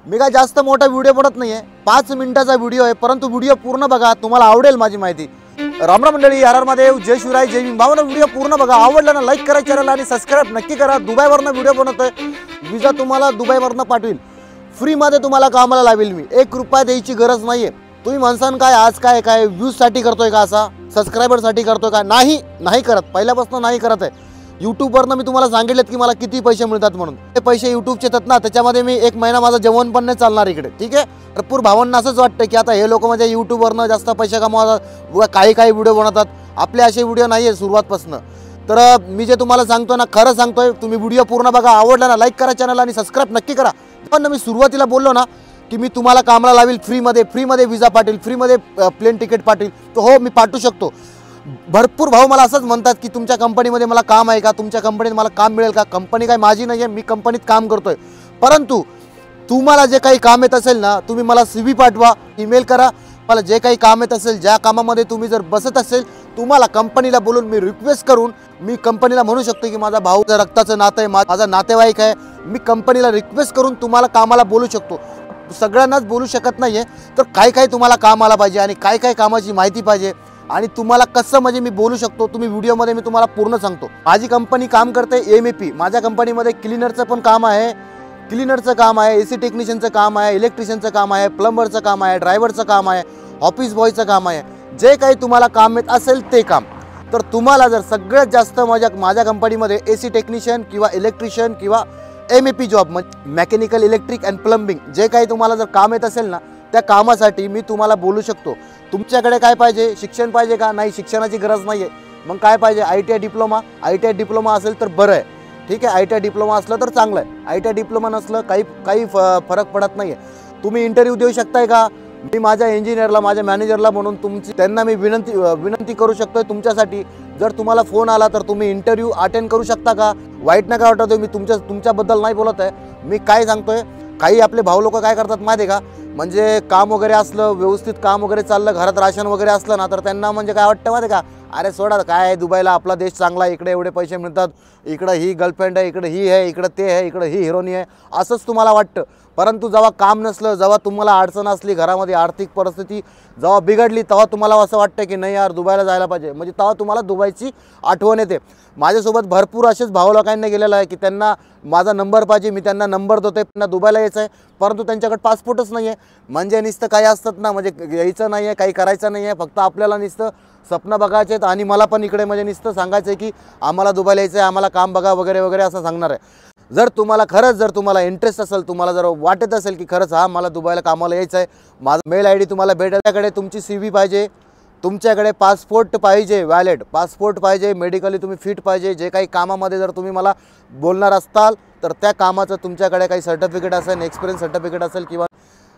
मी काय जास्त मोठा व्हिडिओ बनत नाहीये, 5 मिनिटाचा व्हिडिओ आहे, परंतु व्हिडिओ पूर्ण बघा, तुम्हाला आवडेल माझी माहिती। राम राम मंडळी, हर हर महादेव, जय शिवराय, जय भीम। भावांनो व्हिडिओ पूर्ण बघा, आवडला ना लाईक करा चॅनल आणि सबस्क्राइब नक्की करा। दुबईवरनं व्हिडिओ बनवतोय, विजा तुम्हाला दुबईवरनं पाठवील, फ्री मध्ये तुम्हाला कामाला लावेल मी, 1 रुपया द्यायची गरज नाहीये। तुम्ही म्हणसान काय आज काय व्ह्यूज साठी करतोय का, असा सबस्क्राइबर साठी करतोय का? नाही करत, पहिल्यापासून नाही करत आहे। यूट्यूबवरनं मी तुम्हाला सांगितलेत की मला किती पैसे मिळतात म्हणून, ते पैसे यूट्यूबचे येतात ना, त्याच्यामध्ये मी 1 महिना माझा जेवण पण नाही चालणार इकडे, ठीक आहे। भरपूर भावांना असंच वाटतं की आता हे लोक म्हणजे यूट्यूबवरनं जास्त पैसे कमवतात, काही व्हिडिओ बनवतात, आपले असे व्हिडिओ नाही आहे सुरुवातपासून। तर मी जे तुम्हाला सांगतो ना, खरं सांगतोय, तुम्ही व्हिडिओ पूर्ण बघा, आवडला ना लाईक करा चॅनल आणि सबस्क्राइब नक्की करा। पण मी सुरुवातीला बोललो ना की मी तुम्हाला कामाला लावेल फ्रीमध्ये विजा पाठवेल, फ्रीमध्ये प्लेन तिकीट पाठवेल, तर हो मी पाठवू शकतो। भरपूर भाऊ मला असंच म्हणतात की तुमच्या कंपनीमध्ये मला काम आहे का, तुमच्या कंपनीत मला काम मिळेल का? कंपनी काय माझी नाही आहे, मी कंपनीत काम करतोय, परंतु तुम्हाला जे काही काम येत असेल ना, तुम्ही मला CV पाठवा, ईमेल करा, मला जे काही काम येत असेल, ज्या कामामध्ये तुम्ही जर बसत असेल, तुम्हाला कंपनीला बोलून मी रिक्वेस्ट करून मी कंपनीला म्हणू शकतो की माझा भाऊ रक्ताचं नातं आहे, माझा नातेवाईक आहे, मी कंपनीला रिक्वेस्ट करून तुम्हाला कामाला बोलू शकतो। सगळ्यांनाच बोलू शकत नाहीये, तर काय तुम्हाला काम आला पाहिजे आणि काय कामाची माहिती पाहिजे आणि तुम्हाला कसं म्हणजे मी बोलू शकतो, तुम्ही व्हिडिओमध्ये मी तुम्हाला पूर्ण सांगतो। माझी कंपनी काम करते MEP, माझ्या कंपनीमध्ये क्लीनरचं पण काम आहे, क्लीनरचं काम आहे, AC टेक्निशियनचं काम आहे, इलेक्ट्रिशियनचं काम आहे, प्लंबरचं काम आहे, ड्रायव्हरचं काम आहे, ऑफिस बॉयचं काम आहे, जे काही तुम्हाला काम येत असेल ते काम। तर तुम्हाला जर सगळ्यात जास्त माझ्या कंपनीमध्ये AC टेक्निशियन किंवा इलेक्ट्रिशियन किंवा MEP job, mechanical electric and plumbing, जे काही तुम्हाला जर काम येत असेल ना, त्या कामासाठी मी तुम्हाला बोलू शकतो। तुमच्याकडे काय पाहिजे, शिक्षण पाहिजे का? नाही, शिक्षणाची गरज नाही आहे, मग काय पाहिजे? ITI डिप्लोमा असेल तर बरं आहे, ठीक आहे। ITI डिप्लोमा असलं तर चांगलं आहे, ITI डिप्लोमा नसलं काही फरक पडत नाही आहे। तुम्ही इंटरव्ह्यू देऊ शकताय का? मी माझ्या इंजिनियरला, माझ्या मॅनेजरला म्हणून त्यांना मी विनंती करू शकतोय तुमच्यासाठी, जर तुम्हाला फोन आला तर तुम्ही इंटरव्ह्यू अटेंड करू शकता का? वाईट नका वाटतोय, मी तुमच्याबद्दल नाही बोलत आहे, मी काय सांगतोय, काही आपले भाऊ लोक काय करतात माहिती आहे का, म्हणजे काम वगैरे असलं, व्यवस्थित काम वगैरे चाललं, घरात राशन वगैरे असलं ना, तर त्यांना म्हणजे काय वाटतं माहिती आहे का, अरे सोडा काय आहे, दुबईला आपला देश चांगला आहे, इकडे एवढे पैसे मिळतात, इकडं ही गर्लफ्रेंड आहे, इकडे ही आहे, इकडं ते आहे, इकडं ही हिरोनी आहे, असंच तुम्हाला वाटतं। परंतु जेव्हा काम नसलं, जेव्हा तुम्हाला अडचण असली, घरामध्ये आर्थिक परिस्थिती जेव्हा बिघडली, तेव्हा तुम्हाला असं वाटतं की नाही यार दुबईला जायला पाहिजे, म्हणजे तेव्हा तुम्हाला दुबईची आठवण येते। माझ्यासोबत भरपूर असेच भाऊ लोकांनी गेलेलं आहे की त्यांना माझा नंबर पाहिजे, मी त्यांना नंबर देतोय, त्यांना दुबईला यायचं आहे, परंतु त्यांच्याकडे पासपोर्टच नाही आहे। म्हणजे नुसतं काही असतात ना, म्हणजे यायचं नाही आहे, काही करायचं नाही आहे, फक्त आपल्याला नुसतं स्वप्न बघायचे आहेत आणि मला पण इकडे म्हणजे नुसतं सांगायचं आहे की आम्हाला दुबईला यायचं आहे, आम्हाला काम बघा वगैरे असं सांगणार आहे। जर तुम्हाला इंटरेस्ट असेल, तुम्हाला जर वाटत असेल की खरंच हा मला दुबईला कामाला यायचं आहे, माझा मेल ID तुम्हाला भेटेल, त्याकडे तुमची CV पाहिजे, तुमच्याकडे पासपोर्ट पाहिजे, वॅलिड पासपोर्ट पाहिजे, मेडिकली तुम्ही फिट पाहिजे, जे काही कामामध्ये जर तुम्ही मला बोलणार असताल तर त्या कामाचं तुमच्याकडे काही सर्टिफिकेट असेल, एक्सपिरियन्स सर्टिफिकेट असेल किंवा,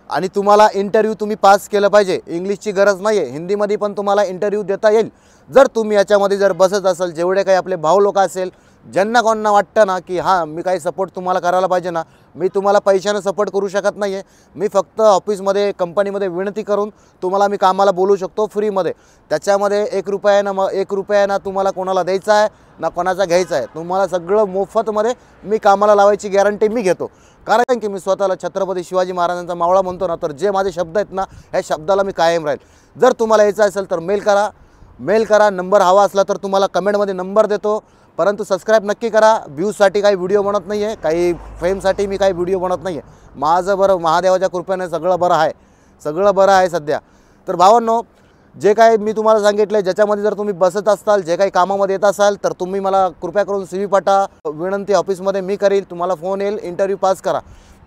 आणि तुम्हाला इंटरव्ह्यू तुम्ही पास केलं पाहिजे। इंग्लिशची गरज नाही आहे, हिंदीमध्ये पण तुम्हाला इंटरव्ह्यू देता येईल। जर तुम्ही याच्यामध्ये जर बसत असाल, जेवढे काही आपले भाऊ लोक असेल, ज्यांना कोणाला वाटतं ना की हां मी काही सपोर्ट तुम्हाला करायला पाहिजे ना, मी तुम्हाला पैशानं सपोर्ट करू शकत नाही आहे, मी फक्त ऑफिसमध्ये कंपनीमध्ये विनंती करून तुम्हाला मी कामाला बोलू शकतो फ्रीमध्ये। त्याच्यामध्ये 1 रुपयानं तुम्हाला कोणाला द्यायचा आहे ना कोणाचा घ्यायचा आहे, तुम्हाला सगळं मोफतमध्ये मी कामाला लावायची गॅरंटी मी घेतो, कारण की मी स्वतःला छत्रपती शिवाजी महाराजांचा मावळा म्हणतो ना, तर जे माझे शब्द आहेत ना, ह्या शब्दाला मी कायम राहील। जर तुम्हाला यायचं असेल तर मेल करा, नंबर हवा असला तर तुम्हाला कमेंटमध्ये नंबर देतो, परंतु सबस्क्राइब नक्की करा। व्ह्यूजसाठी काही व्हिडिओ बनत नाही आहे, काही फेमसाठी मी काही व्हिडिओ बनत नाही आहे, माझं बरं महादेवाच्या कृपेने सगळं बरं आहे सध्या। तर भावांनो, जे काही मी तुम्हाला सांगितलं, ज्याच्यामध्ये जर तुम्ही बसत असाल, जे काही कामामध्ये येत असाल, तर तुम्ही मला कृपया करून CV पाठवा, विनंती ऑफिसमध्ये मी करील, तुम्हाला फोन येईल, इंटरव्ह्यू पास करा।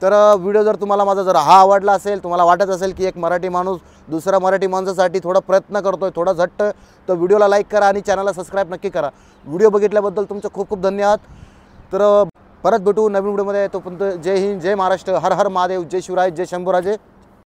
तर व्हिडिओ जर तुम्हाला माझा जर हा आवडला असेल, तुम्हाला वाटत असेल की एक मराठी माणूस दुसऱ्या मराठी माणसासाठी थोडा प्रयत्न करतोय, थोडा झट्ट, तर व्हिडिओला लाईक करा आणि चॅनलला सबस्क्राइब नक्की करा। व्हिडिओ बघितल्याबद्दल तुमचं खूप धन्यवाद। तर परत भेटू नवीन व्हिडिओमध्ये, तोपर्यंत जय हिंद, जय महाराष्ट्र, हर हर महादेव, जय शिवराय, जय शंभूराजे।